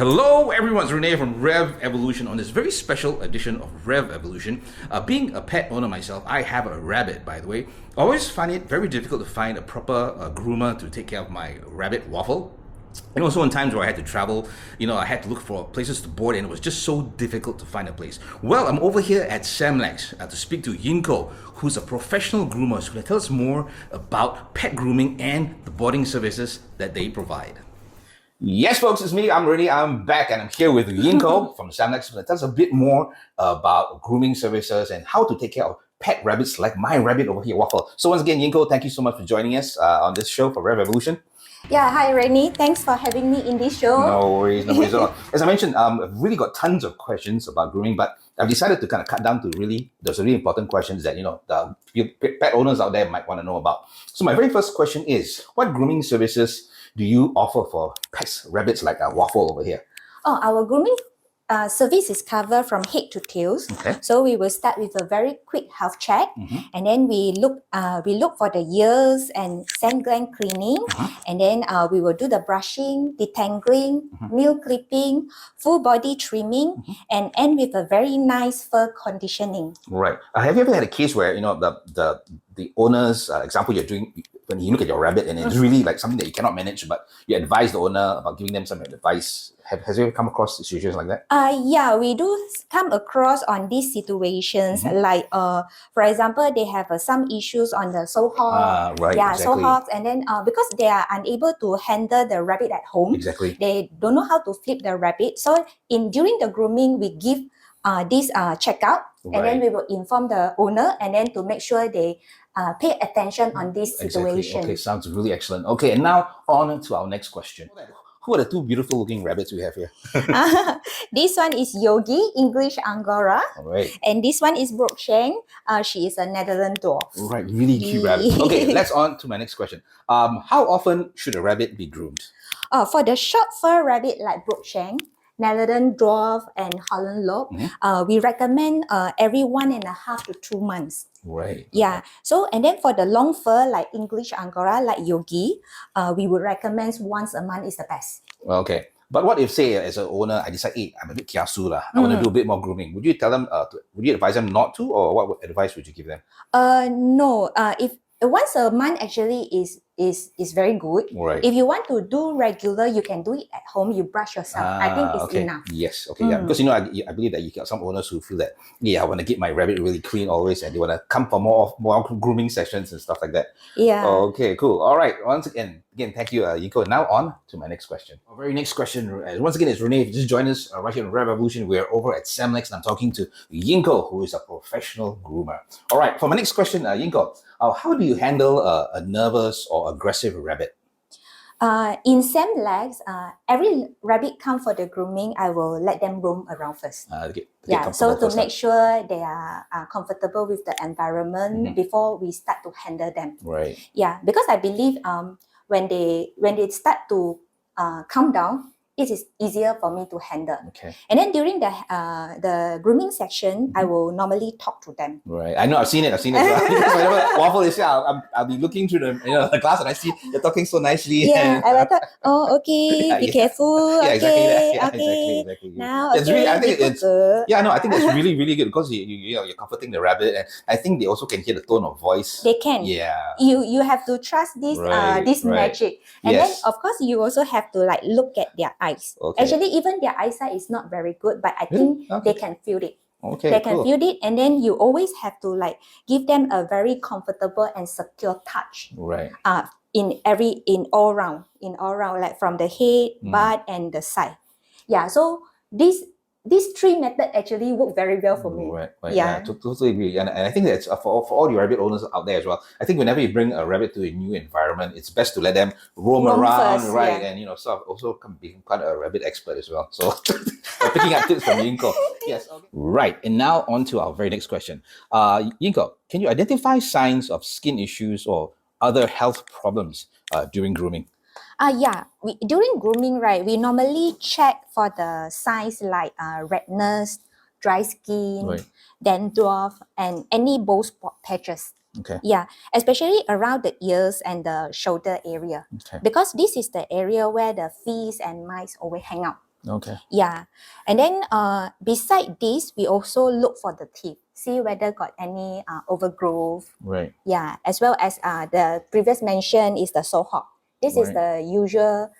Hello everyone, it's Renee from Revv Evolution on this very special edition of Revv Evolution. Being a pet owner myself, I have a rabbit, by the way. I always find it very difficult to find a proper groomer to take care of my rabbit, Waffle. And also in times where I had to travel, I had to look for places to board and it was just so difficult to find a place. Well, I'm over here at Samlex to speak to Yinco, who's a professional groomer, who's going to tell us more about pet grooming and the boarding services that they provide. Yes, folks, it's me. I'm Renee. I'm back and I'm here with Yinco from Samlex to tell us a bit more about grooming services and how to take care of pet rabbits like my rabbit over here, Waffle. So once again, Yinco, thank you so much for joining us on this show for Revv Evolution. Yeah, hi Renee. Thanks for having me in this show. No worries at all. As I mentioned, I've really got tons of questions about grooming, but I've decided to kind of cut down to those really important questions that, the pet owners out there might want to know about. So my very first question is, what grooming services do you offer for pets, rabbits like Waffle over here? Oh, our grooming service is covered from head to tails. Okay. So we will start with a very quick health check, and then we look for the ears and scent gland cleaning, and then we will do the brushing, detangling, nail clipping, full body trimming, and end with a very nice fur conditioning. Right. Have you ever had a case where the owner's example you're doing when you look at your rabbit and it's really like something that you cannot manage, but you advise the owner about giving them some advice? Has you ever come across situations like that? Yeah, we do come across on these situations. Like, for example, they have some issues on the soul hog. Right. Yeah, exactly. soul hogs, and then because they are unable to handle the rabbit at home, Exactly. they don't know how to flip the rabbit. So, during the grooming, we give this checkout, and then we will inform the owner, and then to make sure they pay attention on this situation. Exactly. Okay, sounds really excellent. Okay, and now on to our next question. Who are the two beautiful looking rabbits we have here? This one is Yogi, English Angora. All right. And this one is Brookshank. She is a Netherlands dwarf. Right, really cute rabbit. Okay, let's on to my next question. How often should a rabbit be groomed? For the short fur rabbit like Brookshank, Netherlands dwarf, and Holland lobe, we recommend every 1.5 to 2 months. Right. Yeah. So, and then for the long fur like English Angora, like Yogi, we would recommend once a month is the best. Okay. But what if, say, as an owner, I decide, hey, I'm a bit kiasu lah, I want to do a bit more grooming. Would you tell them, would you advise them not to, or what advice would you give them? No. If once a month actually is very good. Right. If you want to do regular, you can do it at home. You brush yourself. I think it's enough. Yes. Okay. Yeah. Because I believe that you got some owners who feel that I want to keep my rabbit really clean always, and they want to come for more grooming sessions and stuff like that. Yeah. Okay. Cool. All right. Once again, thank you, Yinco. Now on to my next question. Our very next question. Once again, it's Renee. If you just joined us right here on Revv Evolution, we're over at Samlex, and I'm talking to Yinco, who is a professional groomer. All right. For my next question, Yinco, how do you handle a nervous or aggressive rabbit? In Samlex, every rabbit come for the grooming, I will let them roam around first. So to make sure they are comfortable with the environment before we start to handle them. Right. Yeah, because I believe when they start to calm down, it is easier for me to handle. Okay. And then during the grooming section, I will normally talk to them. Right. I know. I've seen it. Whenever Waffle is here, I'll be looking through the glass and I see you're talking so nicely. Yeah. I will talk. Oh, okay. Be careful. Yeah, okay. Exactly. Okay. Now, it's really, I think it's I think it's really, really good because you're comforting the rabbit, and I think they also can hear the tone of voice. They can. Yeah. You have to trust this this magic, and then of course you also have to look at their eyes. Okay. Actually, even their eyesight is not very good, but I think they can feel it. Okay, they can feel it, and then you always have to give them a very comfortable and secure touch. Right. In all round, like from the head, butt, and the side. Yeah. So these three methods actually work very well for me. Right. Yeah, totally agree. And I think that's for all the rabbit owners out there as well. I think whenever you bring a rabbit to a new environment, it's best to let them roam around, first, right? Yeah. And sort of also become quite a rabbit expert as well. So picking up tips from Yinco. Yes. Okay. Right. And now on to our very next question. Yinco, can you identify signs of skin issues or other health problems during grooming? During grooming, right, we normally check for the signs like redness, dry skin, dandruff, and any bald spot patches. Okay. Yeah, especially around the ears and the shoulder area. Okay. Because this is the area where the fleas and mice always hang out. Okay. Yeah. And then beside this, we also look for the teeth, see whether got any overgrowth. Right. Yeah, as well as the previous mention is the sohawk. This is Right. the usual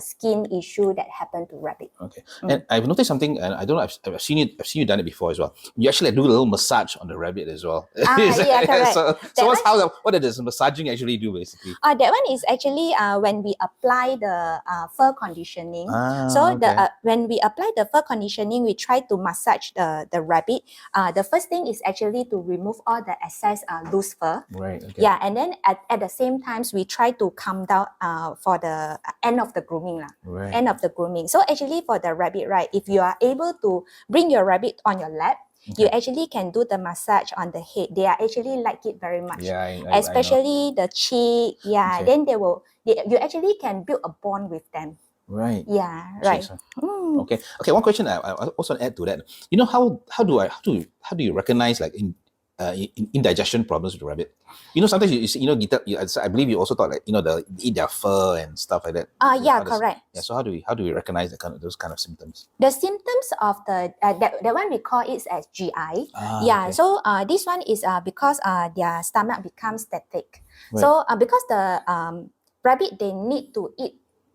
skin issue that happen to rabbit. Okay. And I've noticed something, and I don't know, I've seen you done it before as well. You actually do a little massage on the rabbit as well. Yeah, correct. So what does massaging actually do basically? That one is actually when we apply the fur conditioning. Okay. When we apply the fur conditioning, we try to massage the rabbit. The first thing is actually to remove all the excess loose fur. Right. Okay. Yeah, and then at the same times, we try to calm down for the end of the grooming. Right. End of the grooming. So actually for the rabbit, right, if you are able to bring your rabbit on your lap, you actually can do the massage on the head. They are actually like it very much. Yeah, especially the cheek. Yeah, Okay. then you actually can build a bond with them. Right. Yeah, right. Cheers, huh? Okay. Okay. One question I also add to that. You know how do you recognize like indigestion problems with the rabbit? You know, sometimes you see, I believe you also thought like they eat their fur and stuff like that. Yeah, correct. Yeah. So how do we recognize those kind of symptoms? The symptoms of the that one we call it as GI. Okay. So this one is because their stomach becomes static. Right. So because the rabbit, they need to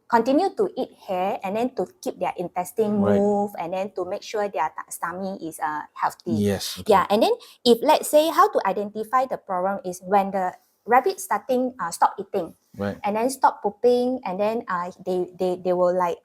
continue to eat hair and then to keep their intestine Right. move and then to make sure their stomach is healthy. Yes. Okay. Yeah, and then if let's say how to identify the problem is when the rabbit starting stop eating, Right. and then stop pooping, and then they will like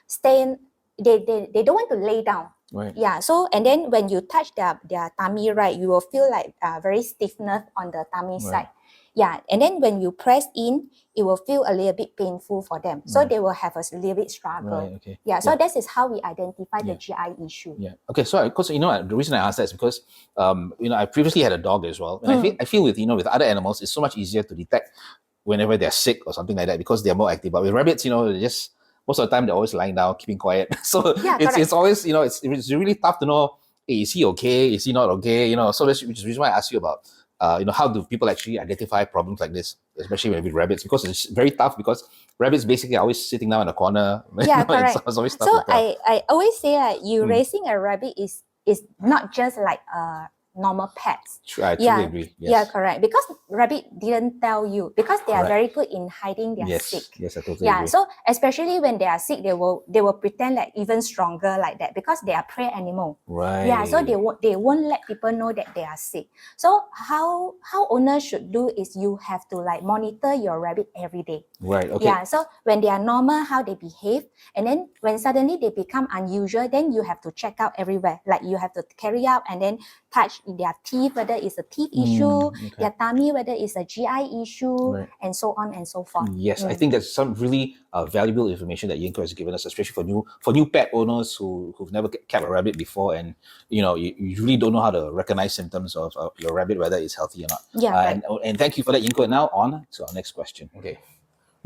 stay. They don't want to lay down. Right. Yeah. So and then when you touch their tummy, right, you will feel like very stiffness on the tummy side. Yeah, and then when you press in, it will feel a little bit painful for them. So Right. they will have a little bit struggle. Right. Okay. Yeah, so that is how we identify the GI issue. Yeah. Okay. So, because the reason I asked that is because I previously had a dog as well, and I feel with with other animals, it's so much easier to detect whenever they're sick or something like that because they're more active. But with rabbits, they just most of the time they're always lying down, keeping quiet. So it's always it's really tough to know. Hey, is he okay? Is he not okay? So which is the reason why I asked you about how do people actually identify problems like this, especially with rabbits, because it's very tough because rabbits basically are always sitting down in a corner. Yeah, correct. It's always tough So to tell. I always say that you raising a rabbit is not just like normal pets. True, I totally agree. Yes. Yeah, correct. Because rabbit didn't tell you because they are Right. very good in hiding their sick. Yes, I totally Yeah, agree. so especially when they are sick, they will pretend like even stronger like that because they are prey animal. Right. Yeah, so they won't let people know that they are sick. So how owners should do is you have to like monitor your rabbit every day. Right. Okay. Yeah, so when they are normal, how they behave, and then when suddenly they become unusual, then you have to check out everywhere. Like you have to carry out and then touch their teeth, whether it's a teeth issue, their tummy, whether it's a GI issue, Right. and so on and so forth. Yes, I think that's some really valuable information that Yinco has given us, especially for new pet owners who've never kept a rabbit before, and you really don't know how to recognize symptoms of your rabbit, whether it's healthy or not. Yeah, right. And thank you for that, Yinco. And now on to our next question. Okay.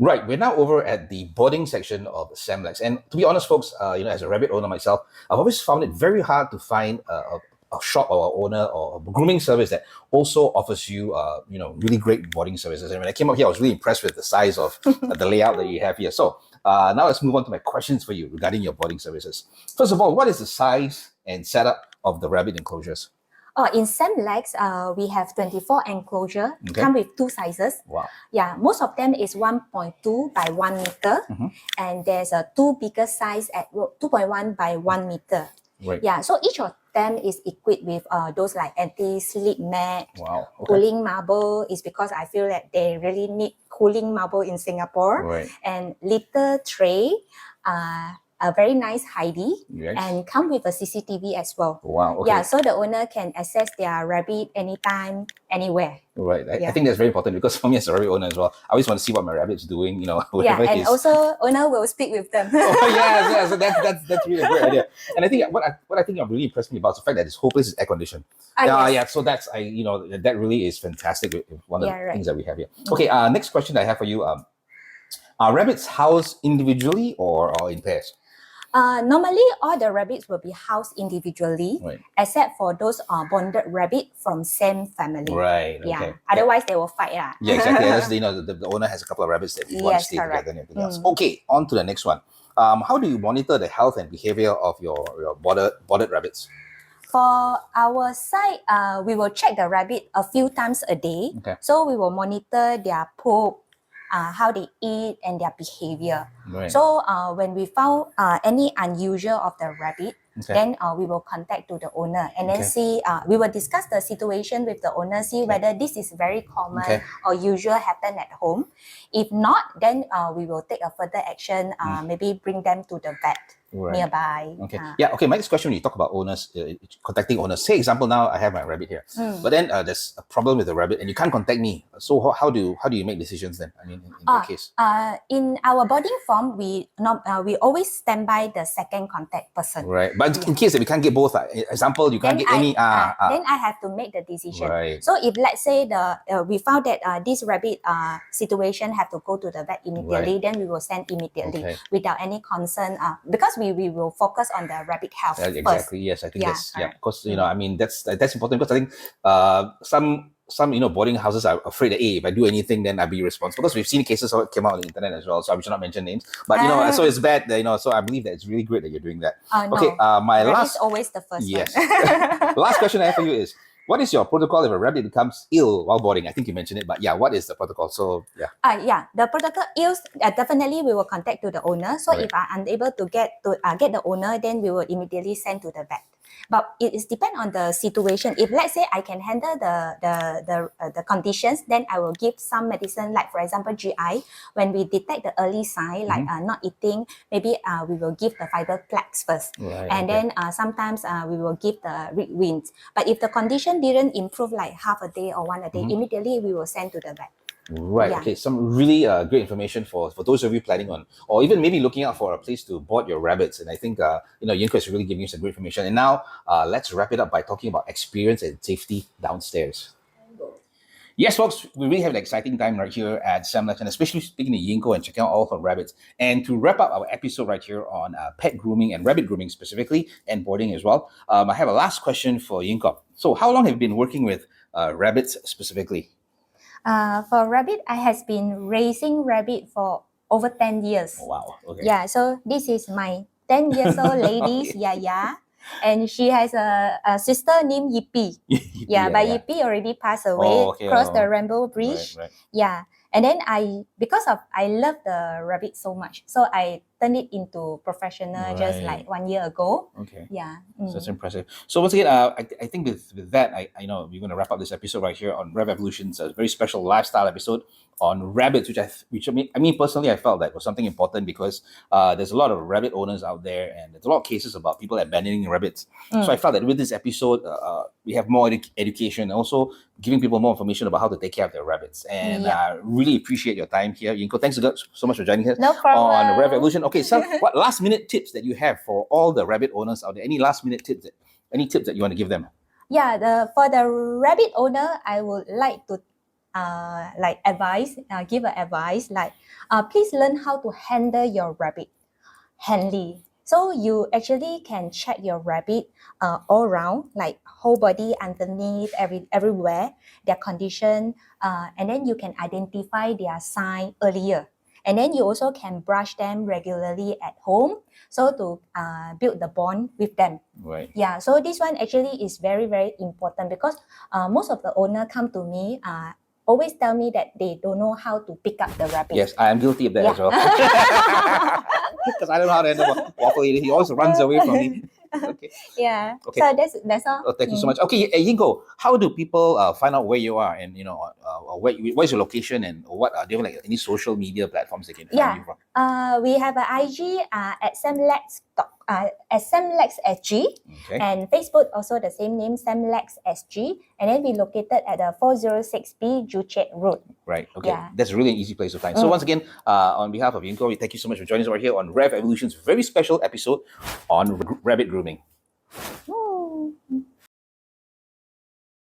Right, we're now over at the boarding section of Samlex. And to be honest, folks, as a rabbit owner myself, I've always found it very hard to find a shop or a owner or a grooming service that also offers you, really great boarding services. And when I came up here, I was really impressed with the size of the layout that you have here. So now let's move on to my questions for you regarding your boarding services. First of all, what is the size and setup of the rabbit enclosures? In Samlex, we have 24 enclosure, Okay. come with two sizes. Wow. Yeah, most of them is 1.2 by 1 meter, and there's a two bigger size at 2.1 by 1 meter. Right. Yeah, so each of them is equipped with those like anti-slip mat, Wow. Okay. cooling marble. Is because I feel that they really need cooling marble in Singapore. Right. And litter tray, a very nice Heidi, Yes. and come with a CCTV as well. Wow. Okay. Yeah, so the owner can access their rabbit anytime, anywhere. Right. I Yeah. think that's very important because for me as a rabbit owner as well, I always want to see what my rabbit's doing, Yeah, whatever and he's... also owner will speak with them. Oh, yeah, so that's really a great idea. And I think what I think really impressed me about is the fact that this whole place is air conditioned. Yes. Yeah. So that's that really is fantastic with one of the right. things that we have here. Okay. Next question I have for you. Are rabbits housed individually or in pairs? Normally, all the rabbits will be housed individually, Right. except for those bonded rabbit from same family. Right. Yeah. Okay. Otherwise, they will fight. Yeah, exactly. Unless the owner has a couple of rabbits that want to Yes, stay correct. together and everything else. Okay, on to the next one. how do you monitor the health and behavior of your boarded rabbits? For our side, we will check the rabbit a few times a day. Okay. So we will monitor their poop, how they eat, and their behavior. Right. So when we found any unusual of the rabbit, then we will contact to the owner and then see, we will discuss the situation with the owner, see whether this is very common or usual happen at home. If not, then we will take a further action, maybe bring them to the vet. Nearby. Okay. Okay. My next question, when you talk about owners, contacting owners. Say, example, now I have my rabbit here, but then there's a problem with the rabbit, and you can't contact me. So how do you make decisions then? I mean, in that case. In our boarding form, we always stand by the second contact person. Right. But in case that we can't get both, example, you can't get any. Then I have to make the decision. Right. So if let's say we found that this rabbit situation have to go to the vet immediately, then we will send immediately without any concern. Because we will focus on the rabbit health exactly first. Yes, I think that's because I mean that's important, because I think some boarding houses are afraid that if I do anything, then I'll be responsible, because we've seen cases of it came out on the internet as well, so I should not mention names, but so it's bad that, so I believe that it's really great that you're doing that. Okay, my last, always the first yes one. last question I have for you is, what is your protocol if a rabbit becomes ill while boarding? I think you mentioned it, but what is the protocol? So the protocol is definitely we will contact to the owner. So if I'm unable to get the owner, then we will immediately send to the vet. But it is depend on the situation. If let's say I can handle the conditions, then I will give some medicine, like for example GI. When we detect the early sign, like not eating, maybe we will give the fiber plaques first, and then sometimes we will give the red winds. But if the condition didn't improve like half a day or one a day, immediately we will send to the vet. Right. Okay. Some really great information for those of you planning on, or even maybe looking out for a place to board your rabbits. And I think Yinco is really giving you some great information. And now let's wrap it up by talking about experience and safety downstairs. Yes, folks, we really have an exciting time right here at Samlex, and especially speaking to Yinco and checking out all her rabbits. And to wrap up our episode right here on pet grooming and rabbit grooming specifically, and boarding as well, I have a last question for Yinco. So how long have you been working with rabbits specifically? For rabbit, I has been raising rabbit for over 10 years. Oh, wow. Okay. Yeah, so this is my 10 years old lady, Yaya. And she has a sister named Yippee. But Yippee already passed away, crossed the Rainbow Bridge. Right. Yeah. And then I love the rabbit so much, so I turned it into professional just like 1 year ago. Okay. Yeah. So that's impressive. So once again, I think with that, I know we're going to wrap up this episode right here on Revv Evolution's a very special lifestyle episode on rabbits, which I mean personally I felt that was something important, because there's a lot of rabbit owners out there, and there's a lot of cases about people abandoning rabbits. So I felt that with this episode, we have more education, and also giving people more information about how to take care of their rabbits. And really appreciate your time here, Yinco. Thanks so much for joining us on Revv Evolution. Okay, some what last minute tips that you have for all the rabbit owners out there? Any last minute tips? Any tips that you want to give them? Yeah, for the rabbit owner, I would like to give advice like please learn how to handle your rabbit handily. So you actually can check your rabbit all around, like whole body, underneath, everywhere, their condition, and then you can identify their sign earlier. And then you also can brush them regularly at home, so to build the bond with them. Right. Yeah. So this one actually is very, very important, because most of the owner come to me always tell me that they don't know how to pick up the rabbit. Yes, I am guilty of that as well. Because I don't know how to handle waffle eating. He always runs away from me. Okay. Yeah. Okay. So that's all. Oh, thank you so much. Okay, Yinco, how do people find out where you are, and where's your location, and what do you have like any social media platforms they can find you from? We have an IG at Samlex SG, and Facebook also the same name, Samlex SG, and then we located at the 406B Juchet Road. Right. Okay. Yeah. That's really an easy place to find. So once again, on behalf of Yinco, thank you so much for joining us right here on Revv Evolution's very special episode on rabbit grooming.